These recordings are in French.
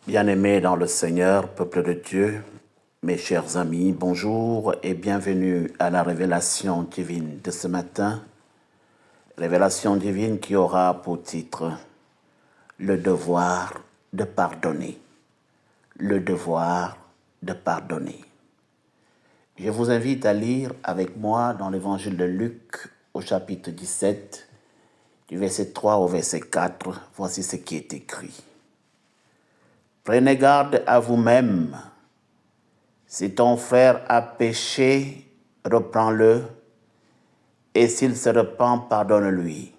Bien-aimés dans le Seigneur, peuple de Dieu, mes chers amis, bonjour et bienvenue à la révélation divine de ce matin. Révélation divine qui aura pour titre le devoir de pardonner. Le devoir de pardonner. Je vous invite à lire avec moi dans l'évangile de Luc au chapitre 17, du verset 3 au verset 4. Voici ce qui est écrit. Prenez garde à vous-même. Si ton frère a péché, reprends-le, et s'il se repent, pardonne-lui.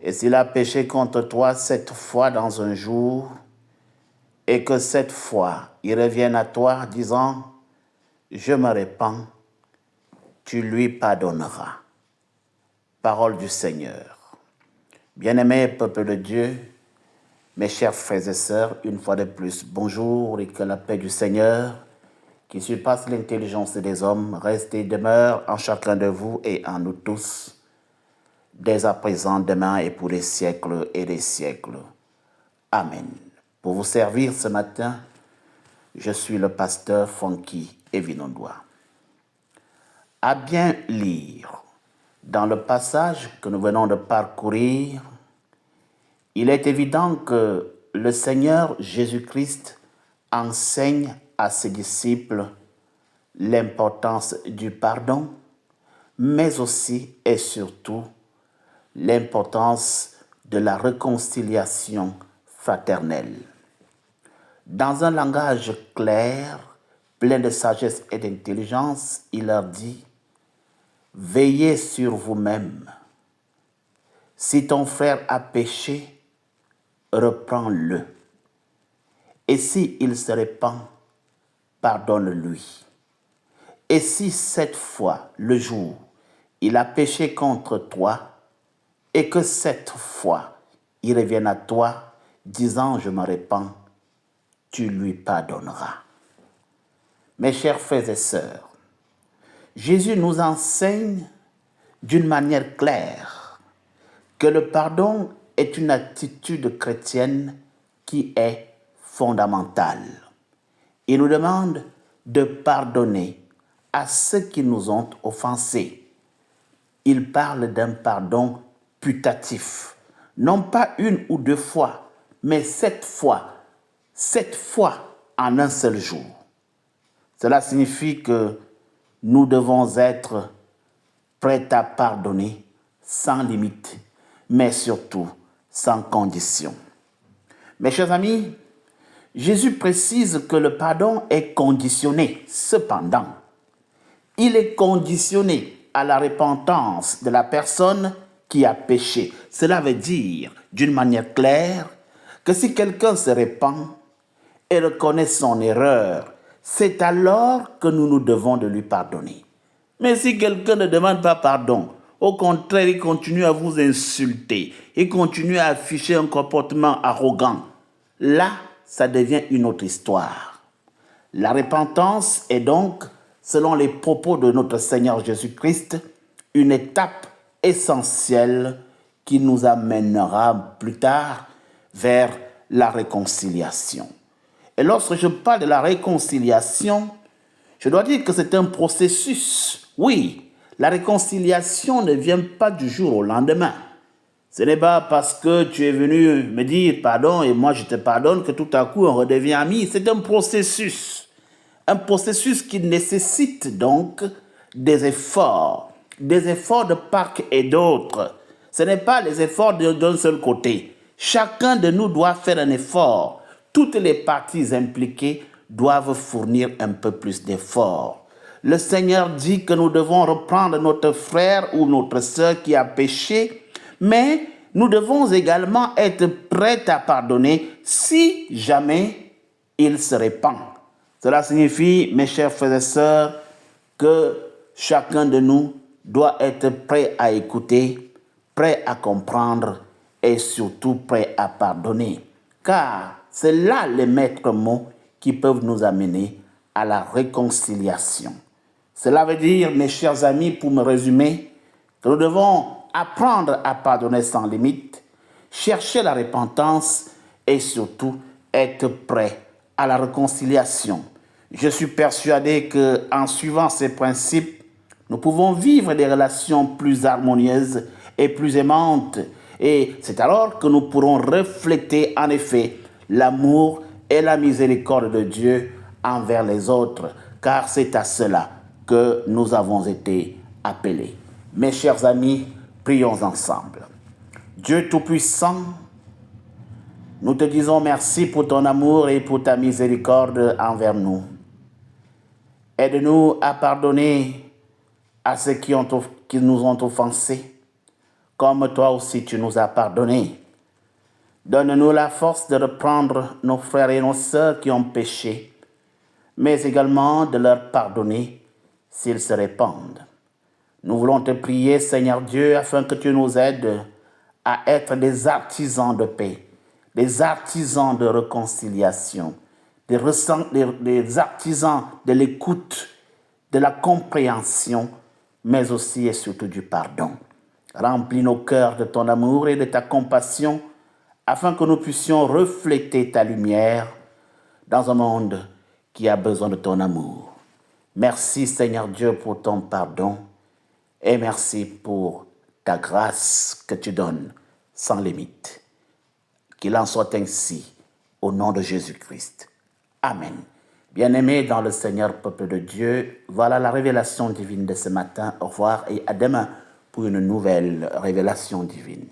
Et s'il a péché contre toi 7 fois dans un jour, et que 7 fois il revienne à toi disant « Je me repens », tu lui pardonneras. Parole du Seigneur. Bien-aimés peuple de Dieu, mes chers frères et sœurs, une fois de plus, bonjour et que la paix du Seigneur, qui surpasse l'intelligence des hommes, reste et demeure en chacun de vous et en nous tous, dès à présent, demain et pour les siècles et les siècles. Amen. Pour vous servir ce matin, je suis le pasteur Fonky Evinondois. À bien lire, dans le passage que nous venons de parcourir, il est évident que le Seigneur Jésus-Christ enseigne à ses disciples l'importance du pardon, mais aussi et surtout l'importance de la réconciliation fraternelle. Dans un langage clair, plein de sagesse et d'intelligence, il leur dit « Veillez sur vous-même. Si ton frère a péché, reprends-le. Et s'il se repent, pardonne-lui. Et si 7 fois le jour, il a péché contre toi, et que 7 fois il revienne à toi, disant « Je me repens », tu lui pardonneras. Mes chers frères et sœurs, Jésus nous enseigne d'une manière claire que le pardon est une attitude chrétienne qui est fondamentale. Il nous demande de pardonner à ceux qui nous ont offensés. Il parle d'un pardon putatif, non pas 1 ou 2 fois, mais 7 fois en un seul jour. Cela signifie que nous devons être prêts à pardonner sans limite, mais surtout sans condition. Mes chers amis, Jésus précise que le pardon est conditionné. Cependant, il est conditionné à la repentance de la personne qui a péché. Cela veut dire, d'une manière claire, que si quelqu'un se repent et reconnaît son erreur, c'est alors que nous nous devons de lui pardonner. Mais si quelqu'un ne demande pas pardon, au contraire, il continue à vous insulter, il continue à afficher un comportement arrogant, là, ça devient une autre histoire. La repentance est donc, selon les propos de notre Seigneur Jésus-Christ, une étape essentielle qui nous amènera plus tard vers la réconciliation. Et lorsque je parle de la réconciliation, je dois dire que c'est un processus. Oui, la réconciliation ne vient pas du jour au lendemain. Ce n'est pas parce que tu es venu me dire pardon et moi je te pardonne que tout à coup on redevient amis. C'est un processus qui nécessite donc des efforts de part et d'autre. Ce n'est pas les efforts d'un seul côté. Chacun de nous doit faire un effort. Toutes les parties impliquées doivent fournir un peu plus d'efforts. Le Seigneur dit que nous devons reprendre notre frère ou notre sœur qui a péché, mais nous devons également être prêts à pardonner si jamais il se repent. Cela signifie, mes chers frères et sœurs, que chacun de nous doit être prêt à écouter, prêt à comprendre et surtout prêt à pardonner. Car c'est là les maîtres mots qui peuvent nous amener à la réconciliation. Cela veut dire, mes chers amis, pour me résumer, que nous devons apprendre à pardonner sans limite, chercher la repentance et surtout être prêt à la réconciliation. Je suis persuadé qu'en suivant ces principes, nous pouvons vivre des relations plus harmonieuses et plus aimantes. Et c'est alors que nous pourrons refléter en effet l'amour et la miséricorde de Dieu envers les autres, car c'est à cela que nous avons été appelés. Mes chers amis, prions ensemble. Dieu Tout-Puissant, nous te disons merci pour ton amour et pour ta miséricorde envers nous. Aide-nous à pardonner à ceux qui nous ont offensés, comme toi aussi tu nous as pardonnés. Donne-nous la force de reprendre nos frères et nos sœurs qui ont péché, mais également de leur pardonner s'ils se répandent. Nous voulons te prier, Seigneur Dieu, afin que tu nous aides à être des artisans de paix, des artisans de réconciliation, des artisans de l'écoute, de la compréhension, mais aussi et surtout du pardon. Remplis nos cœurs de ton amour et de ta compassion, afin que nous puissions refléter ta lumière dans un monde qui a besoin de ton amour. Merci Seigneur Dieu pour ton pardon et merci pour ta grâce que tu donnes sans limite. Qu'il en soit ainsi au nom de Jésus-Christ. Amen. Bien-aimés dans le Seigneur, peuple de Dieu, voilà la révélation divine de ce matin. Au revoir et à demain pour une nouvelle révélation divine.